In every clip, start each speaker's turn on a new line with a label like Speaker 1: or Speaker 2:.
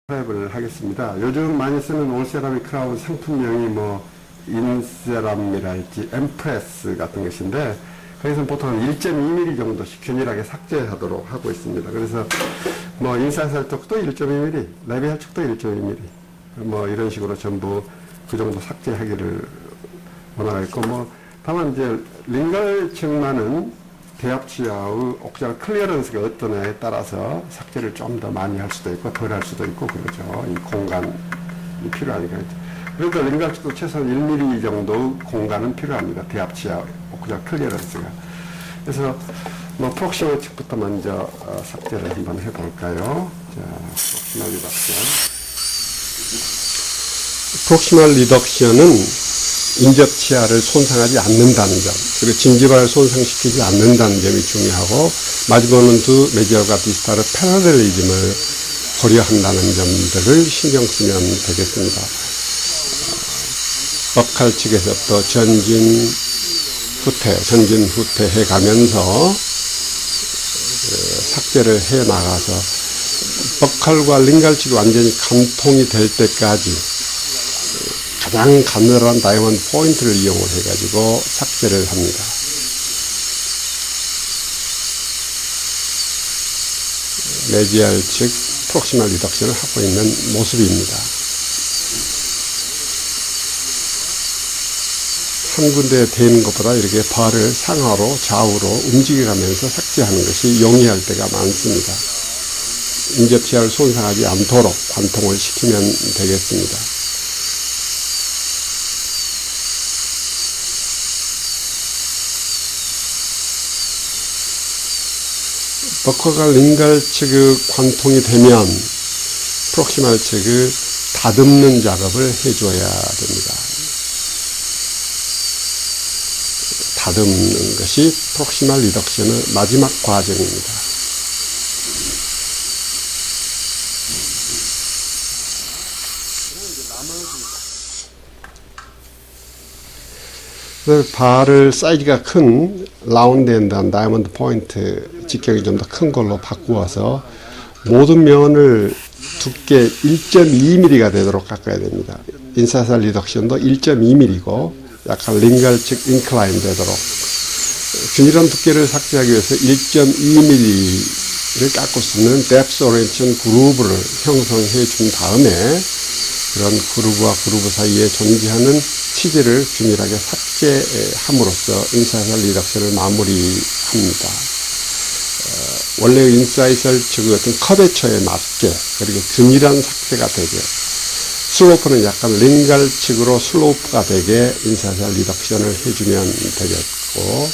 Speaker 1: 랩을 하겠습니다. 요즘 많이 쓰는 올세라믹 크라운 상품명이 뭐 인세람이랄지 엠프레스 같은 것인데 거기서는 보통 한 1.2mm 정도씩 균일하게 삭제하도록 하고 있습니다. 그래서 뭐 인사이살 쪽도 1.2mm, 레비할 쪽도 1.2mm 뭐 이런 식으로 전부 그 정도 삭제하기를 원하고 뭐 다만 이제 링갈 측만은 대합치하의 옥자가 클리어런스가 어떠냐에 따라서 삭제를 좀 더 많이 할 수도 있고 덜 할 수도 있고 그러죠. 이 공간이 필요하니까. 그래도 링갈측도 최소한 1mm 정도 공간은 필요합니다. 대합치하 옥자 클리어런스가. 그래서 뭐 프록시멀 측부터 먼저 삭제를 한번 해볼까요? 자, 프록시멀 리덕션. 프록시멀 리덕션은 인접 치아를 손상하지 않는다는 점, 그리고 진지발을 손상시키지 않는다는 점이 중요하고, 마지막은 두 메디얼과 디스탈의 패러렐리즘을 고려한다는 점들을 신경 쓰면 되겠습니다. 버칼 측에서부터 전진, 후퇴 해가면서 삭제를 해 나가서 버칼과 링갈 측이 완전히 감통이 될 때까지 가장 가늘한 다이아몬드 포인트를 이용을 해가지고 삭제를 합니다. 메디얼 측 프록시멀 리덕션을 하고 있는 모습입니다. 한 군데에 대는 것보다 이렇게 발을 상하로 좌우로 움직여가면서 삭제하는 것이 용이할 때가 많습니다. 인접치아를 손상하지 않도록 관통을 시키면 되겠습니다. 버커가 링갈 측의 관통이 되면 프록시멀 측의 다듬는 작업을 해줘야 됩니다. 다듬는 것이 프록시멀 리덕션의 마지막 과정입니다. 발을 사이즈가 큰 라운드앤드한 다이아몬드 포인트 직경이 좀 더 큰 걸로 바꾸어서 모든 면을 두께 1.2mm가 되도록 깎아야 됩니다. 인사이살 리덕션도 1.2mm고 약간 링갈 측 인클라인 되도록 균일한 두께를 삭제하기 위해서 1.2mm를 깎을 수 있는 뎁스 오리엔테이션 그루브를 형성해 준 다음에 그런 그루브와 그루브 사이에 존재하는 치즈를 균일하게 삭제함으로써 인사이살 리덕션을 마무리합니다. 원래 인사이살 측의 어떤 커베처에 맞게 그리고 균일한 삭제가 되게 슬로프는 약간 링갈 측으로 슬로프가 되게 인사이살 리덕션을 해주면 되겠고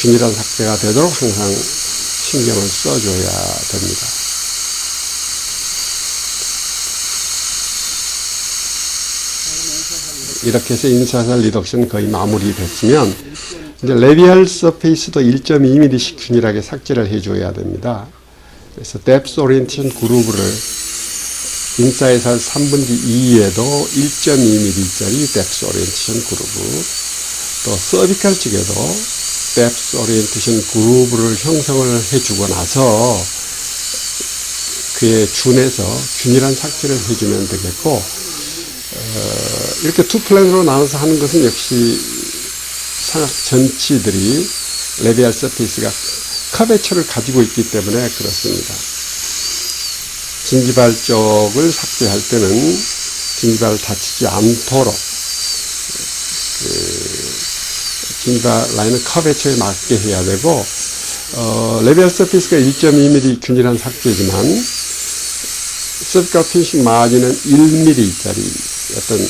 Speaker 1: 균일한 삭제가 되도록 항상 신경을 써줘야 됩니다. 이렇게 해서 인사이살 리덕션 거의 마무리됐으면 이제 레비알 서페이스도 1.2mm씩 균일하게 삭제를 해줘야 됩니다. 그래서 뎁스 오리엔테이션 그루브를 인사이살 3분의 2에도 1.2mm짜리 뎁스 오리엔테이션 그루브, 또 서비칼 측에도 뎁스 오리엔테이션 그루브를 형성을 해주고 나서 그에 준해서 균일한 삭제를 해주면 되겠고, 이렇게 두 플랜으로 나눠서 하는 것은 역시 상악 전치들이 레비알 서페이스가 커베처를 가지고 있기 때문에 그렇습니다. 진지발 쪽을 삭제할 때는 진지발을 다치지 않도록 진지발 라인은 커베처에 맞게 해야 되고, 레비알 서페이스가 1.2mm 균일한 삭제지만 서비컬 피니싱 마진은 1mm짜리 어떤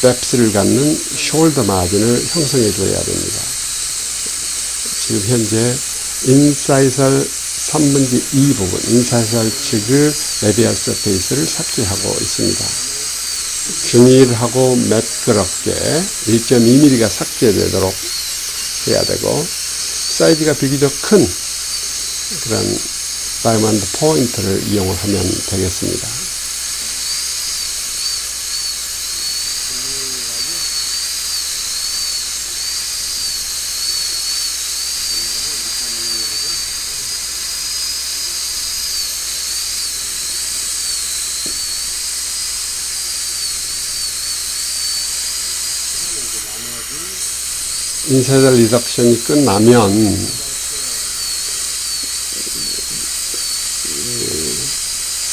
Speaker 1: 뎁스를 갖는 숄더 마진을 형성해 줘야 됩니다. 지금 현재 인사이살 3분의 2 부분, 인사이살 측의 레비알 서페이스를 삭제하고 있습니다. 균일하고 매끄럽게 1.2mm가 삭제되도록 해야 되고, 사이즈가 비교적 큰 그런 다이아몬드 포인트를 이용을 하면 되겠습니다. 인사이드 리덕션이 끝나면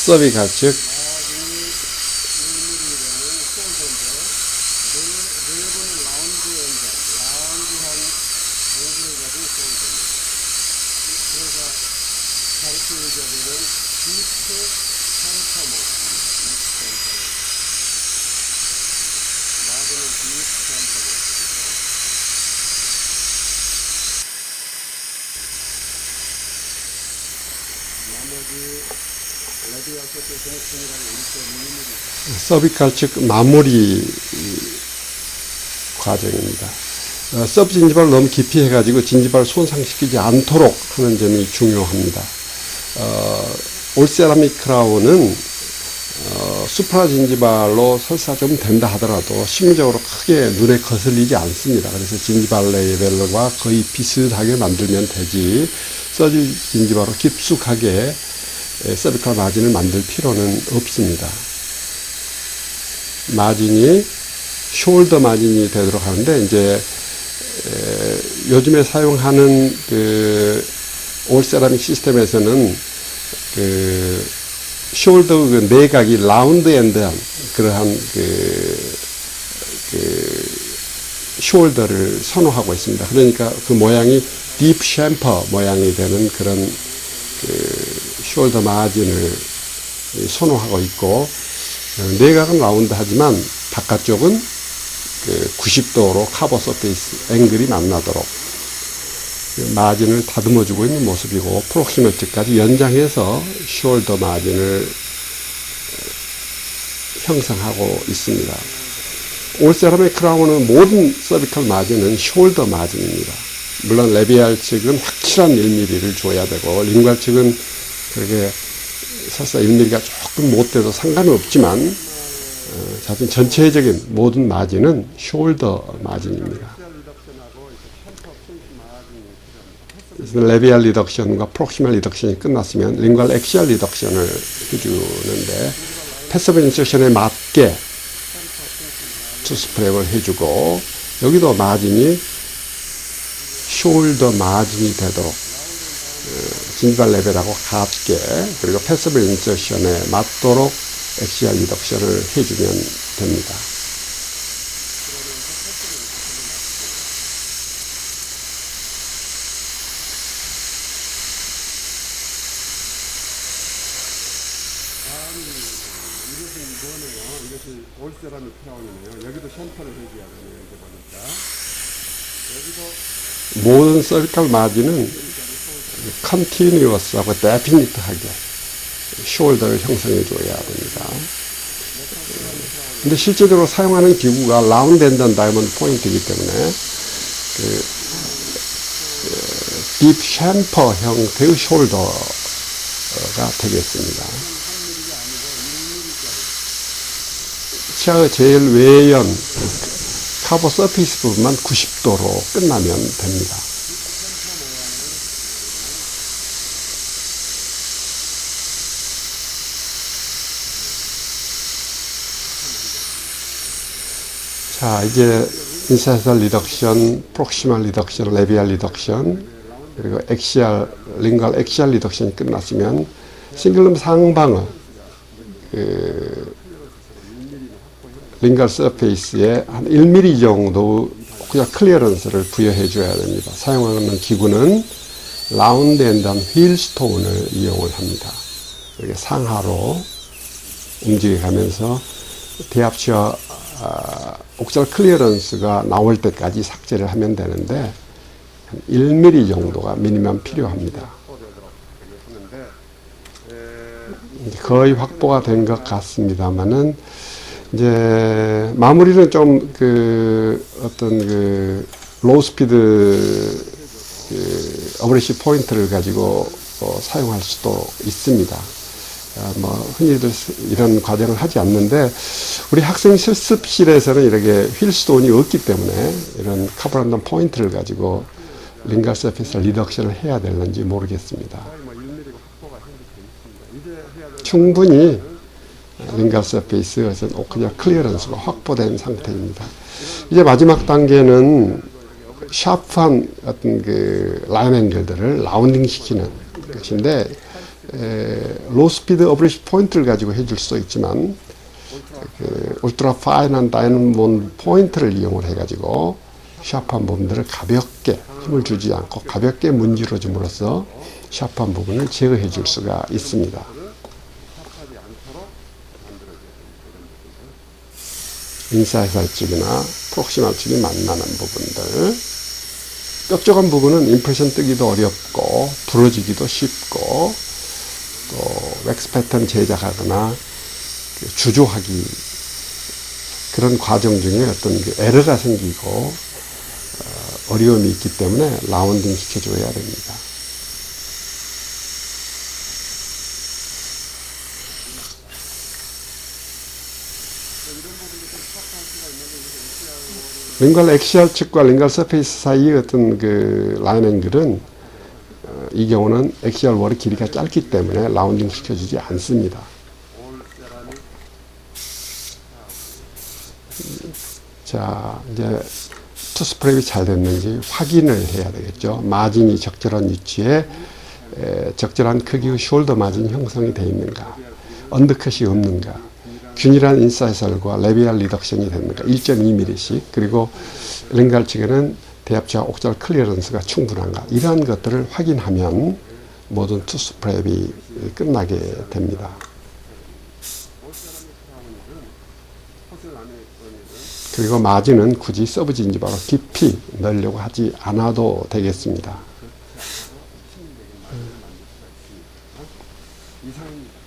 Speaker 1: 서비cal 즉 서비칼 즉 마무리 과정입니다. 서브 진지발을 너무 깊이 해가지고 진지발을 손상시키지 않도록 하는 점이 중요합니다. 올세라믹 크라운은 수프라 진지발로 설사 좀 된다 하더라도 심리적으로 크게 눈에 거슬리지 않습니다. 그래서 진지발 레벨과 거의 비슷하게 만들면 되지 서지 진지발로 깊숙하게 서비컬 마진을 만들 필요는 없습니다. 마진이 숄더 마진이 되도록 하는데 이제 요즘에 사용하는 그 올세라믹 시스템에서는 그 숄더 그 내각이 라운드 엔드한 그러한 그 숄더를 선호하고 있습니다. 그러니까 그 모양이 딥 챔퍼 모양이 되는 그런 그 숄더 마진을 선호하고 있고 내각은 라운드하지만 바깥쪽은 그 90도로 카버 서페이스 앵글이 만나도록 마진을 다듬어주고 있는 모습이고 프록시멀티까지 연장해서 숄더 마진을 형성하고 있습니다. 올세라믹 크라운은 모든 서비컬 마진은 숄더 마진입니다. 물론 레비알 측은 확실한 1mm를 줘야 되고 링괄 측은 그렇게 설사 1mm가 조금 못 돼도 상관은 없지만 하여튼 전체적인 모든 마진은 숄더 마진입니다. 그래서 레비알 리덕션과 프록시멀 리덕션이 끝났으면 링괄 엑시얼 리덕션을 해주는데 패시브 인서션에 맞게 투스프랩을 해주고 여기도 마진이 숄더 마진이 되도록 진지발 레벨하고 같게 그리고 패시브 인서션에 맞도록 엑시얼 리덕션을 해주면 됩니다. 이것이 올세라믹 크라운이네요. 여기도 샴푸를 해줘야 되네요. 이제 보니까 여기도 모든 서비컬 마진은 컨티뉴어스하고 데피니트하게 숄더를 형성해 줘야 됩니다. 근데 실제적으로 사용하는 기구가 라운드 앤드 다이아몬드 포인트이기 때문에 딥 샴퍼 형태의 숄더가 되겠습니다. 치아의 제일 외연 카버 서페이스 부분만 90도로 끝나면 됩니다. 자, 이제 인사이드 리덕션, 프록시멀 리덕션, 레비알 리덕션, 그리고 엑시알, 링괄 엑시알 리덕션이 끝났으면 싱글룸 상방의 링괄 서페이스에 한 1mm 정도 그냥 클리어런스를 부여해 줘야 됩니다. 사용하는 기구는 라운드 앤드한 휠 스톤을 이용을 합니다. 이렇게 상하로 움직여가면서 대합치와 옥절 클리어런스가 나올 때까지 삭제를 하면 되는데 한 1mm 정도가 미니멈 필요합니다. 거의 확보가 된 것 같습니다만은 이제 마무리는 좀 어떤 로우 스피드 어브레시브 포인트를 가지고 사용할 수도 있습니다. 흔히들 이런 과정을 하지 않는데 우리 학생 실습실에서는 이렇게 휠스톤이 없기 때문에 이런 카브란덤 포인트를 가지고 링괄 서페이스 리덕션을 해야 되는지 모르겠습니다. 충분히 링갈 서페이스 오클리어 클리어런스가 확보된 상태입니다. 이제 마지막 단계는 샤프한 어떤 그 라인 앵글들을 라운딩 시키는 것인데, 로우 스피드 어브리시 포인트를 가지고 해줄 수도 있지만, 그 울트라 파인한 다이아몬드 포인트를 이용을 해가지고 샤프한 부분들을 가볍게 힘을 주지 않고 가볍게 문질러 줌으로써 샤프한 부분을 제거해 줄 수가 있습니다. 인사이드 쪽이나 프록시말 쪽이 만나는 부분들, 뾰족한 부분은 임프레션 뜨기도 어렵고 부러지기도 쉽고, 또 웩스 패턴 제작하거나 주조하기, 그런 과정 중에 어떤 그 에러가 생기고 어려움이 있기 때문에 라운딩 시켜줘야 됩니다. 링괄 엑시얼 측과 링괄 서페이스 사이의 어떤 그 라인 앵글은 이 경우는 엑시얼 월의 길이가 짧기 때문에 라운딩 시켜주지 않습니다. 자, 이제 투스프랩이 잘 됐는지 확인을 해야 되겠죠. 마진이 적절한 위치에 적절한 크기의 숄더 마진이 형성이 되어 있는가, 언더컷이 없는가, 균일한 인사이설과 레비알 리덕션이 됐는가, 1.2mm씩, 그리고 링갈 측에는 대합체와 옥절 클리어런스가 충분한가, 이러한 것들을 확인하면 모든 투스프랩이 끝나게 됩니다. 그리고 마진은 굳이 서브 진지바로 깊이 넣으려고 하지 않아도 되겠습니다. 이상입니다.